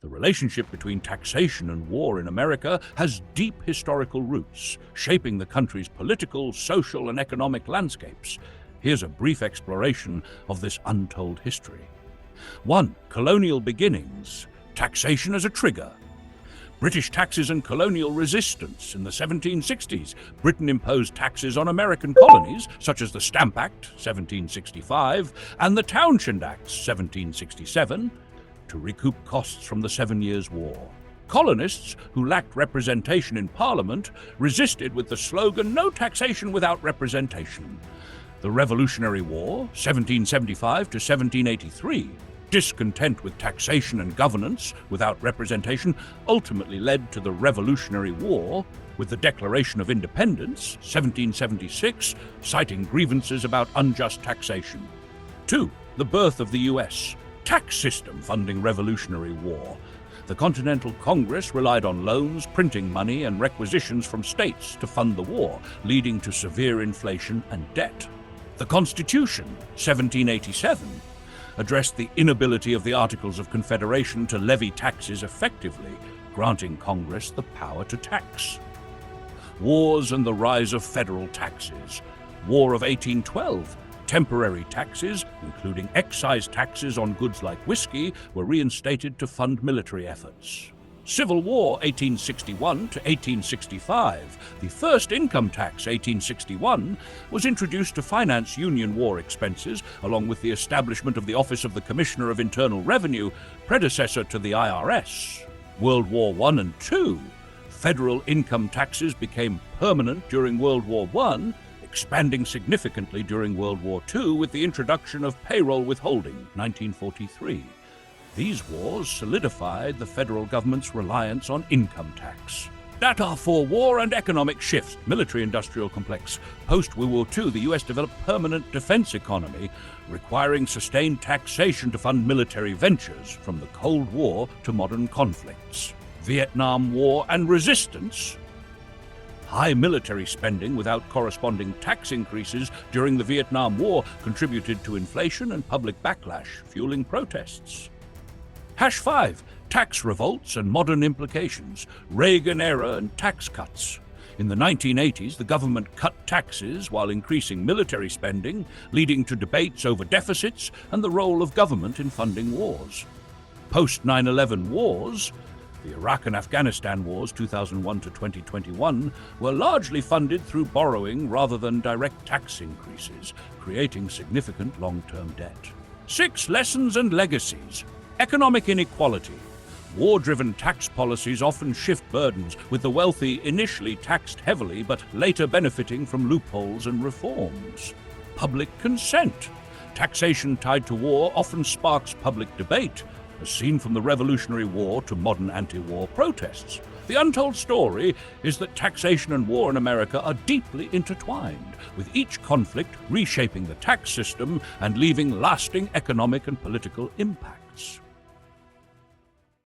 The relationship between taxation and war in America has deep historical roots, shaping the country's political, social, and economic landscapes. Here's a brief exploration of this untold history. 1. Colonial beginnings. Taxation as a trigger. British taxes and colonial resistance. In the 1760s, Britain imposed taxes on American colonies, such as the Stamp Act, 1765, and the Townshend Act, 1767, to recoup costs from the 7 Years' War. Colonists, who lacked representation in Parliament, resisted with the slogan, "No taxation without representation." The Revolutionary War, 1775 to 1783, discontent with taxation and governance without representation, ultimately led to the Revolutionary War, with the Declaration of Independence, 1776, citing grievances about unjust taxation. 2. The birth of the U.S. tax system funding Revolutionary War. The Continental Congress relied on loans, printing money, and requisitions from states to fund the war, leading to severe inflation and debt. The Constitution, 1787, addressed the inability of the Articles of Confederation to levy taxes effectively, granting Congress the power to tax. Wars and the rise of federal taxes. War of 1812. Temporary taxes, including excise taxes on goods like whiskey, were reinstated to fund military efforts. Civil War, 1861 to 1865. The first income tax, 1861, was introduced to finance Union war expenses, along with the establishment of the Office of the Commissioner of Internal Revenue, predecessor to the IRS. World War I and II. Federal income taxes became permanent during World War I, expanding significantly during World War II with the introduction of payroll withholding, 1943. These wars solidified the federal government's reliance on income tax. Data for war and economic shifts. Military-industrial complex. Post-World War II, the U.S. developed permanent defense economy, requiring sustained taxation to fund military ventures, from the Cold War to modern conflicts. Vietnam War and resistance. High military spending without corresponding tax increases during the Vietnam War contributed to inflation and public backlash, fueling protests. #5. Tax revolts and modern implications. Reagan era and tax cuts. In the 1980s, the government cut taxes while increasing military spending, leading to debates over deficits and the role of government in funding wars. Post-9/11 wars, the Iraq and Afghanistan wars, 2001 to 2021, were largely funded through borrowing rather than direct tax increases, creating significant long-term debt. 6. Lessons and legacies. Economic inequality. War-driven tax policies often shift burdens, with the wealthy initially taxed heavily but later benefiting from loopholes and reforms. Public consent. Taxation tied to war often sparks public debate, as seen from the Revolutionary War to modern anti-war protests. The untold story is that taxation and war in America are deeply intertwined, with each conflict reshaping the tax system and leaving lasting economic and political impacts.